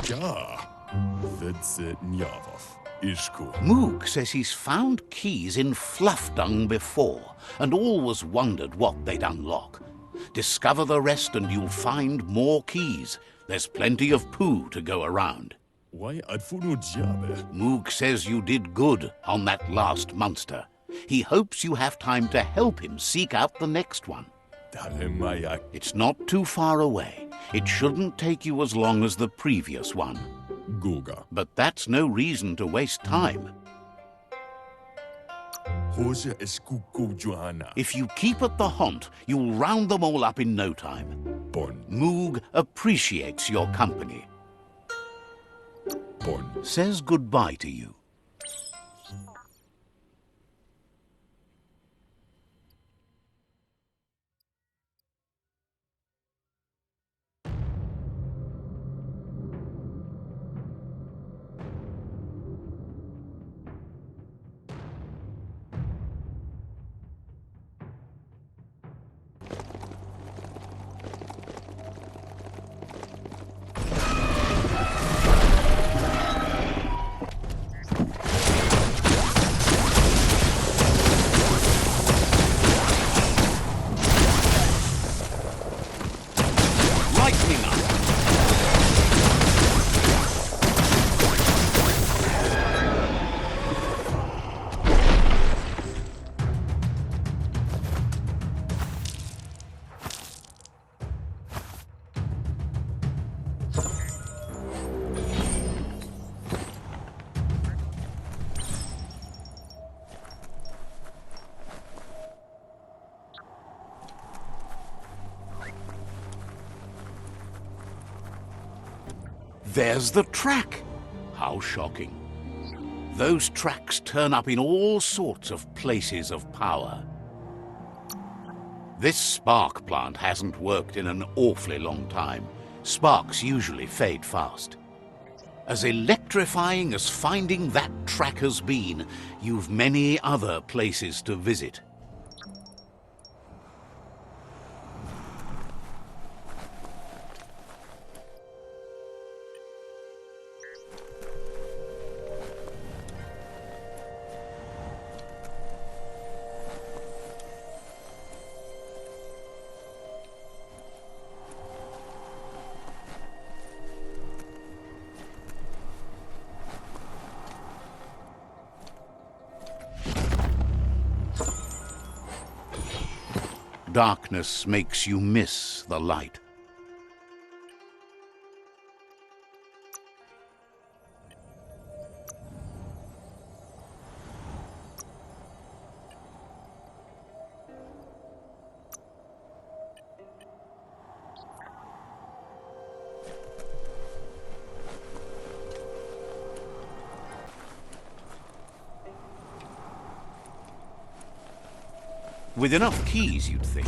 Ja, that's it, Nyavov. Ishku. Moog says he's found keys in fluff dung before, and always wondered what they'd unlock. Discover the rest and you'll find more keys. There's plenty of poo to go around. Why adfuno jabe? Moog says you did good on that last monster. He hopes you have time to help him seek out the next one. Dalemaya. It's not too far away. It shouldn't take you as long as the previous one. Goga. But that's no reason to waste time. Hose eskuko Johanna. If you keep at the haunt, you'll round them all up in no time. Bon. Moog appreciates your company. Bon. Says goodbye to you. Lightning up! There's the track. How shocking. Those tracks turn up in all sorts of places of power. This spark plant hasn't worked in an awfully long time. Sparks usually fade fast. As electrifying as finding that track has been, you've many other places to visit. Darkness makes you miss the light. With enough keys, you'd think.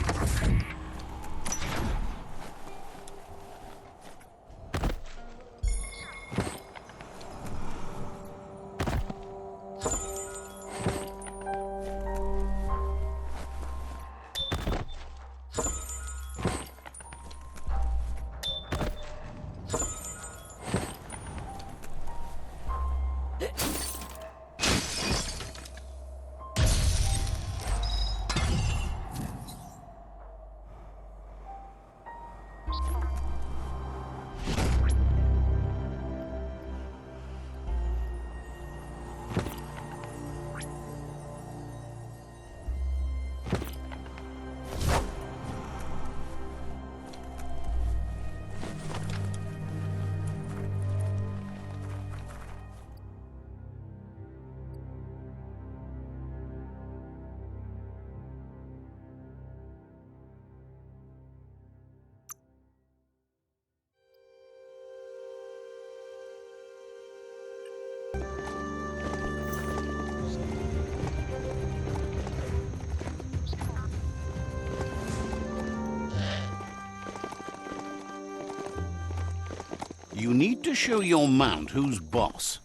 You need to show your mount who's boss.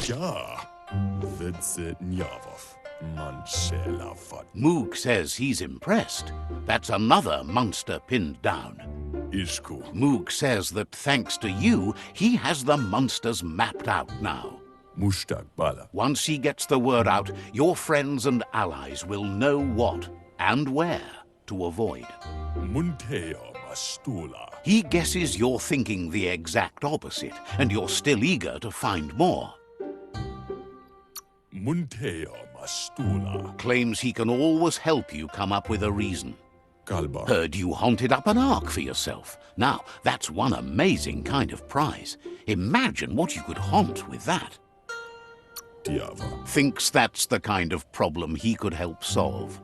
Ja, Vidze Njavov, Manchelavat. Moog says he's impressed. That's another monster pinned down. Ishku. Moog says that thanks to you, he has the monsters mapped out now. Mushtaq Bala. Once he gets the word out, your friends and allies will know what and where to avoid. Munteo Mastula. He guesses you're thinking the exact opposite, and you're still eager to find more. Munteo Mastula. Claims he can always help you come up with a reason. Kalba. Heard you haunted up an ark for yourself. Now, that's one amazing kind of prize. Imagine what you could haunt with that. Tiava. Thinks that's the kind of problem he could help solve.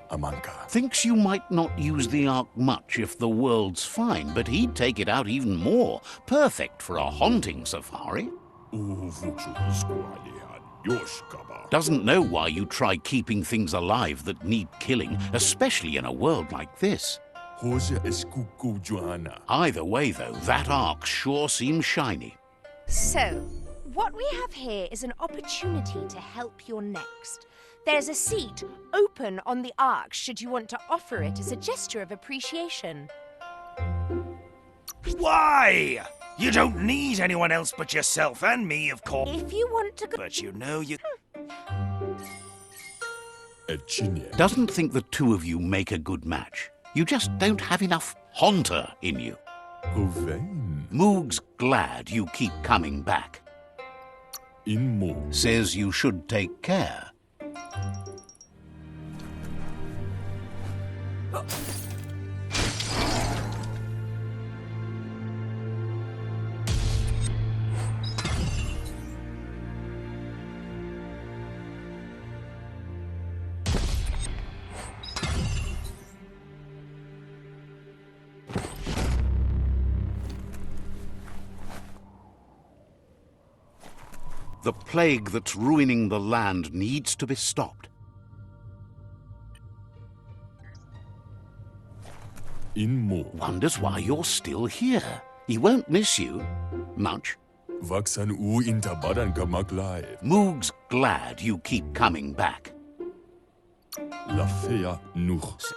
Amanka. Thinks you might not use the ark much if the world's fine, but he'd take it out even more. Perfect for a haunting safari. Uvuchu Iskualihan Yoshkaba. Doesn't know why you try keeping things alive that need killing, especially in a world like this. Hose Eskuku Johanna. Either way, though, that ark sure seems shiny. So, what we have here is an opportunity to help your next. There's a seat open on the ark should you want to offer it as a gesture of appreciation. Why? You don't need anyone else but yourself and me, of course. If you want to go... But you know you... Echinie. Doesn't think the two of you make a good match. You just don't have enough haunter in you. Govain. Moog's glad you keep coming back. In Mo. Says you should take care. The plague that's ruining the land needs to be stopped. In Mo. Wonders why you're still here. He won't miss you much. Vaksan U Intabaran Kamaklai. Moog's glad you keep coming back. Lafea Nuch.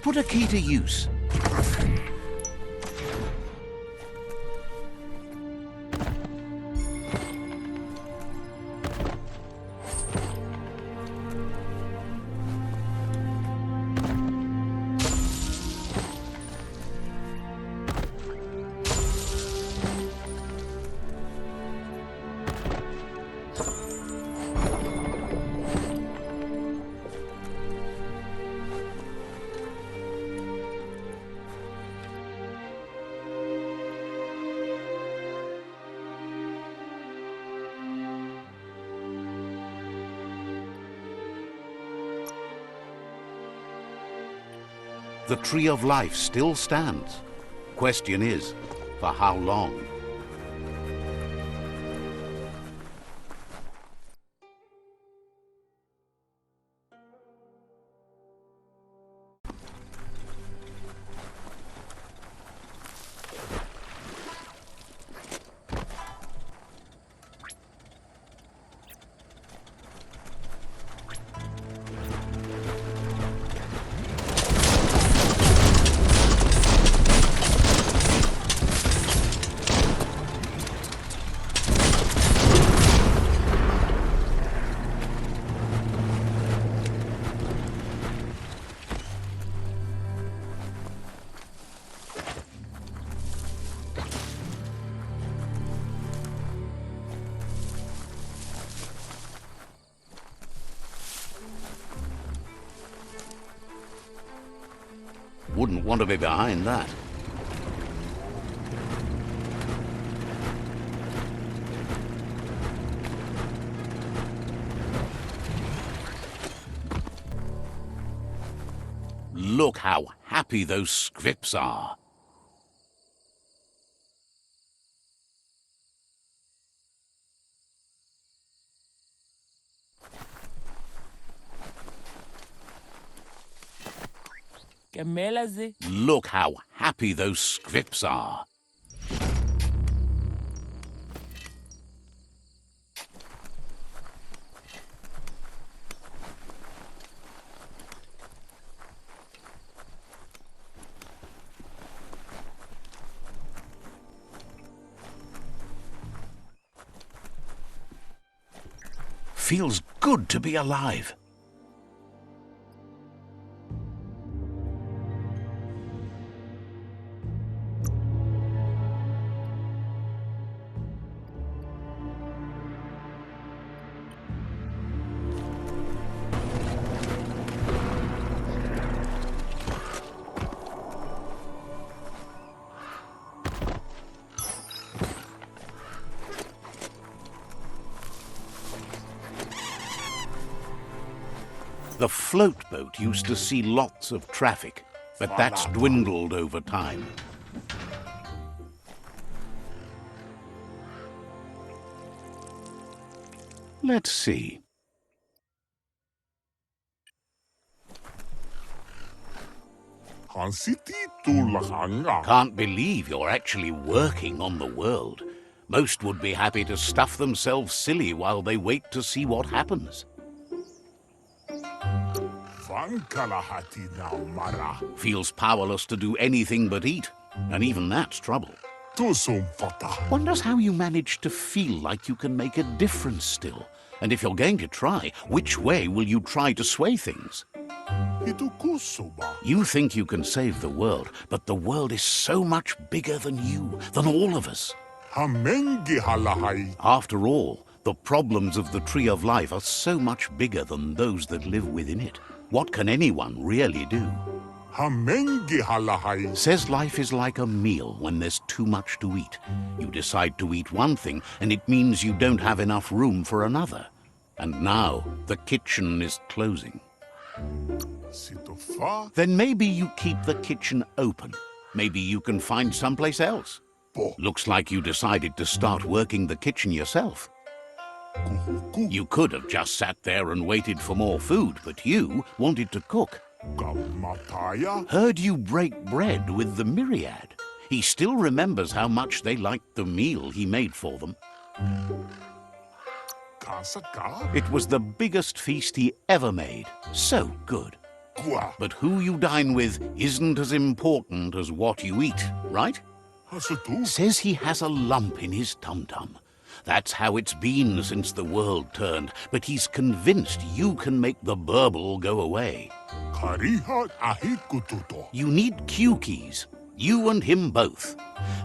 Put a key to use. The Tree of Life still stands. Question is, for how long? Wouldn't want to be behind that. Look how happy those scripts are. Look how happy those scripts are. Feels good to be alive. The float boat used to see lots of traffic, but that's dwindled over time. Let's see. Can't believe you're actually working on the world. Most would be happy to stuff themselves silly while they wait to see what happens. Feels powerless to do anything but eat, and even that's trouble. Wonders how you manage to feel like you can make a difference still. And if you're going to try, which way will you try to sway things? You think you can save the world, but the world is so much bigger than you, than all of us. After all, the problems of the Tree of Life are so much bigger than those that live within it. What can anyone really do? Says life is like a meal when there's too much to eat. You decide to eat one thing, and it means you don't have enough room for another. And now the kitchen is closing. Then maybe you keep the kitchen open. Maybe you can find someplace else. Looks like you decided to start working the kitchen yourself. You could have just sat there and waited for more food, but you wanted to cook. Heard you break bread with the Myriad. He still remembers how much they liked the meal he made for them. It was the biggest feast he ever made. So good. But who you dine with isn't as important as what you eat, right? Says he has a lump in his tum-tum. That's how it's been since the world turned, but he's convinced you can make the burble go away. You need Q-keys, you and him both.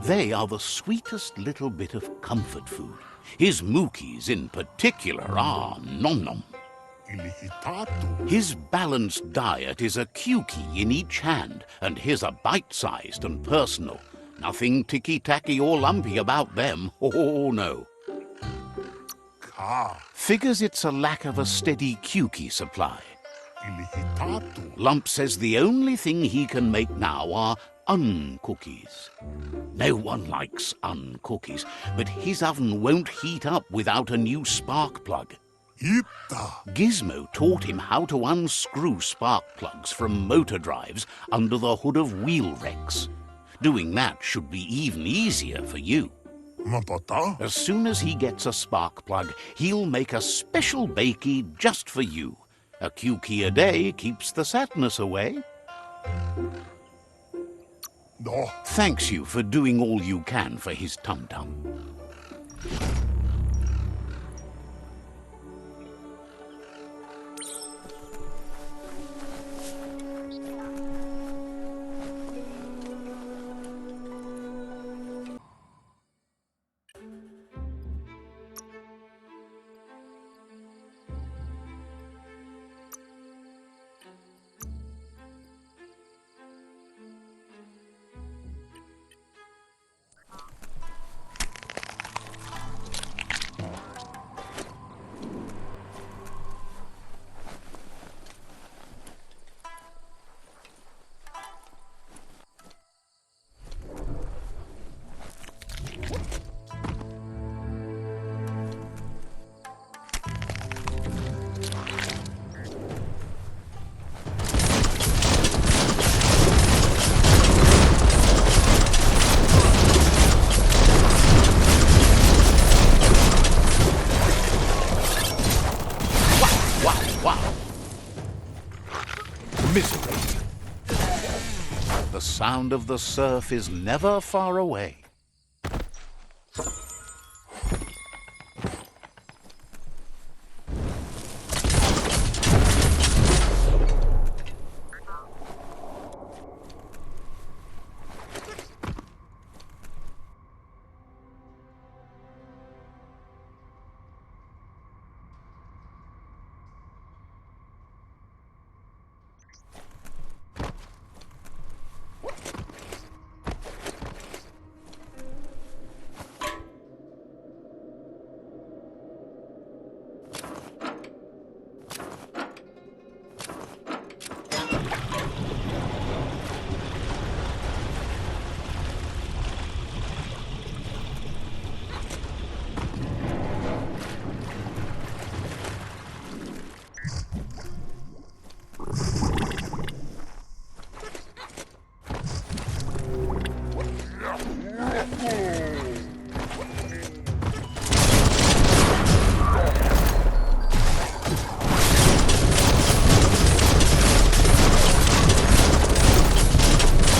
They are the sweetest little bit of comfort food. His mookies in particular are nom-nom. His balanced diet is a Q-key in each hand, and his are bite-sized and personal. Nothing ticky-tacky or lumpy about them, oh no. Figures it's a lack of a steady Q-key supply. Lump says the only thing he can make now are uncookies. No one likes uncookies, but his oven won't heat up without a new spark plug. Gizmo taught him how to unscrew spark plugs from motor drives under the hood of wheel wrecks. Doing that should be even easier for you. As soon as he gets a spark plug, he'll make a special bakey just for you. A Q-key a day keeps the sadness away. Thanks you for doing all you can for his tum-tum. misery. The sound of the surf is never far away.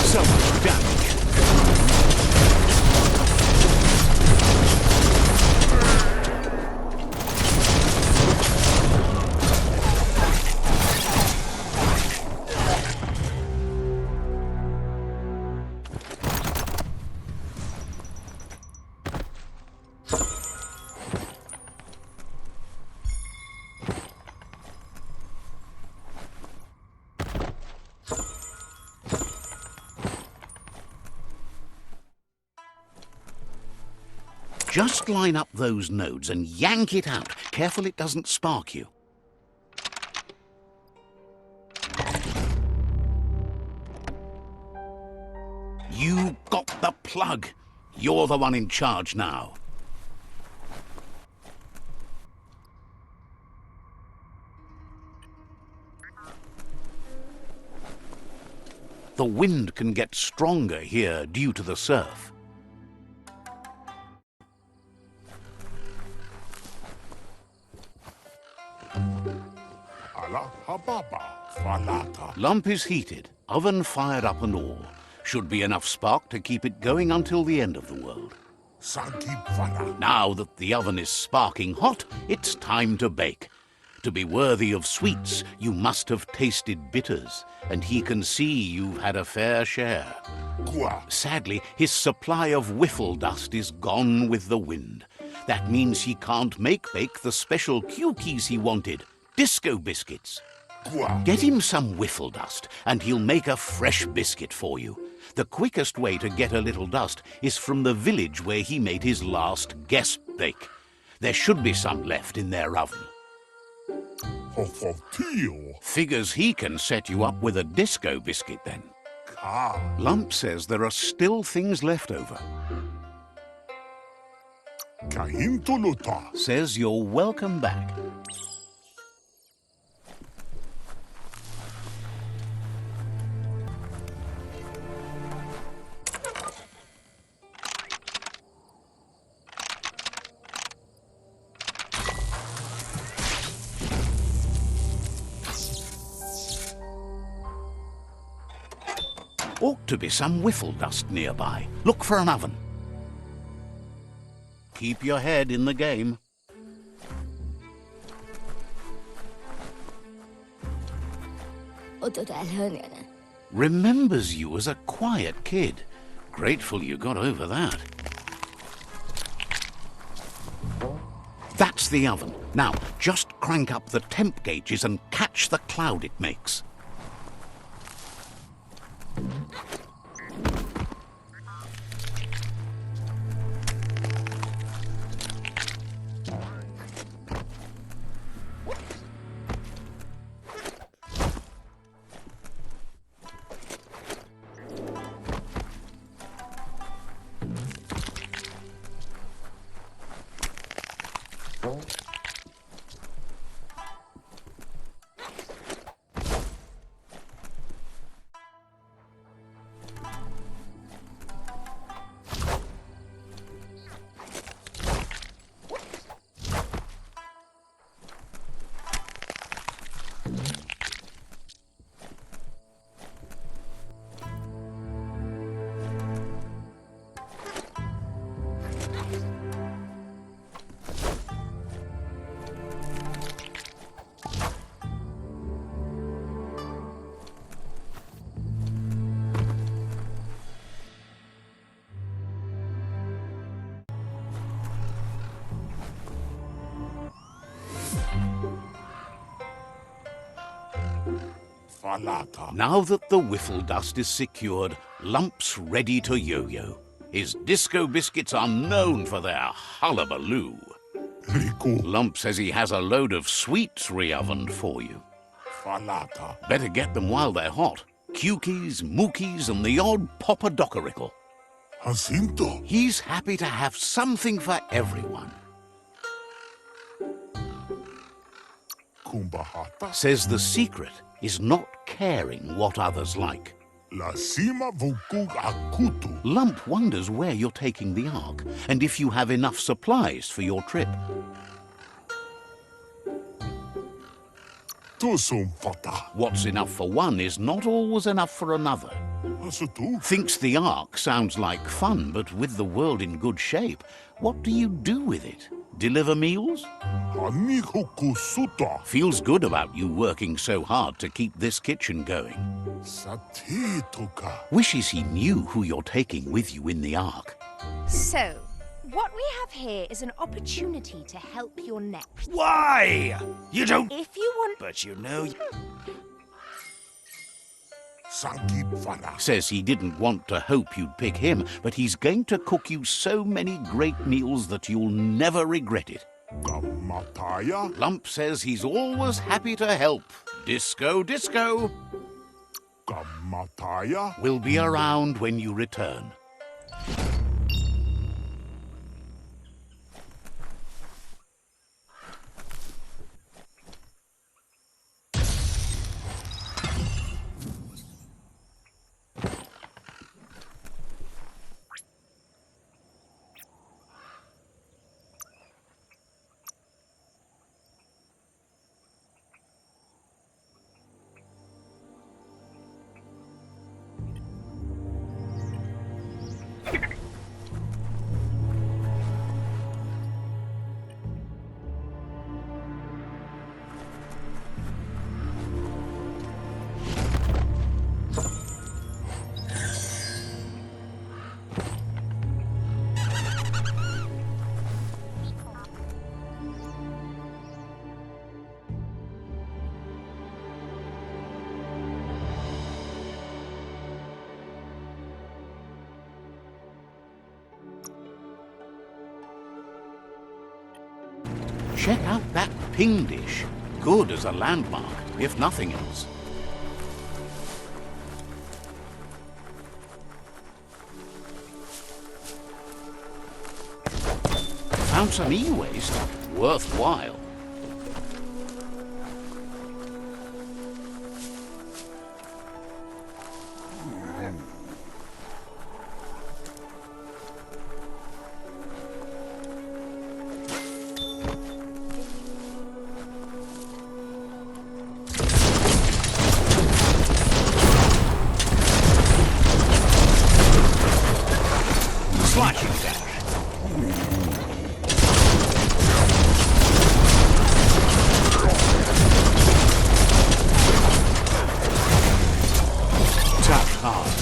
So much damage. Just line up those nodes and yank it out. Careful it doesn't spark you. You got the plug. You're the one in charge now. The wind can get stronger here due to the surf. Lump is heated, oven fired up and all. Should be enough spark to keep it going until the end of the world. Now that the oven is sparking hot, it's time to bake. To be worthy of sweets, you must have tasted bitters, and he can see you've had a fair share. Sadly, his supply of whiffle dust is gone with the wind. That means he can't bake the special cookies he wanted, disco biscuits. Get him some whiffle dust, and he'll make a fresh biscuit for you. The quickest way to get a little dust is from the village where he made his last guest bake. There should be some left in their oven. Figures he can set you up with a disco biscuit then. Lump says there are still things left over. Says you're welcome back. Ought to be some whiffle dust nearby. Look for an oven. Keep your head in the game. Remembers you as a quiet kid. Grateful you got over that. That's the oven. Now, just crank up the temp gauges and catch the cloud it makes. Now that the whiffle dust is secured, Lump's ready to yo-yo. His disco biscuits are known for their hullabaloo. Lump says he has a load of sweets re-ovened for you. Better get them while they're hot. Cukies, mookies, and the odd poppadocaricle. He's happy to have something for everyone. Says the secret is not caring what others like. Lump wonders where you're taking the Ark, and if you have enough supplies for your trip. What's enough for one is not always enough for another. Thinks the Ark sounds like fun, but with the world in good shape, what do you do with it? Deliver meals? Feels good about you working so hard to keep this kitchen going. Wishes he knew who you're taking with you in the Ark. So, what we have here is an opportunity to help your next. Why? You don't... If you want... But you know... Says he didn't want to hope you'd pick him, but he's going to cook you so many great meals that you'll never regret it. Lump says he's always happy to help. Disco, disco. We'll be around when you return. Check out that ping dish. Good as a landmark, if nothing else. Found some e-waste. Worthwhile. Slashing dash. Tap hard.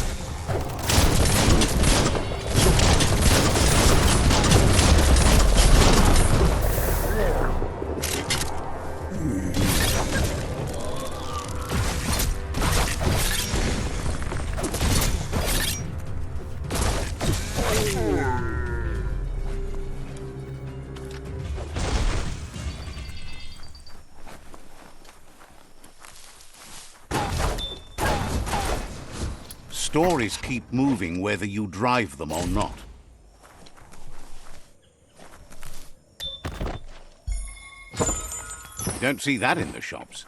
Stories keep moving whether you drive them or not. You don't see that in the shops.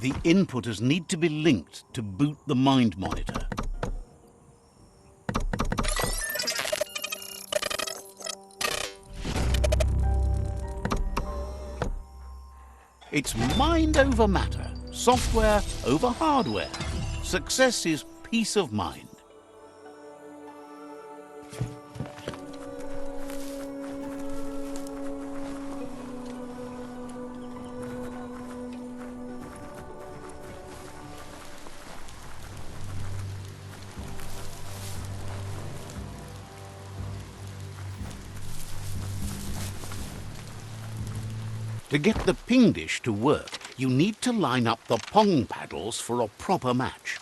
The inputters need to be linked to boot the mind monitor. It's mind over matter, software over hardware. Success is peace of mind. To get the ping dish to work, you need to line up the pong paddles for a proper match.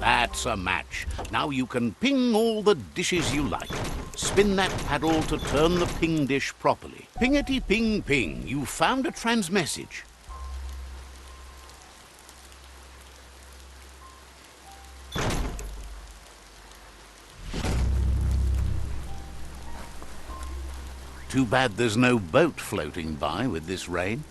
That's a match. Now you can ping all the dishes you like. Spin that paddle to turn the ping dish properly. Pingety ping ping, you found a transmessage. Too bad there's no boat floating by with this rain.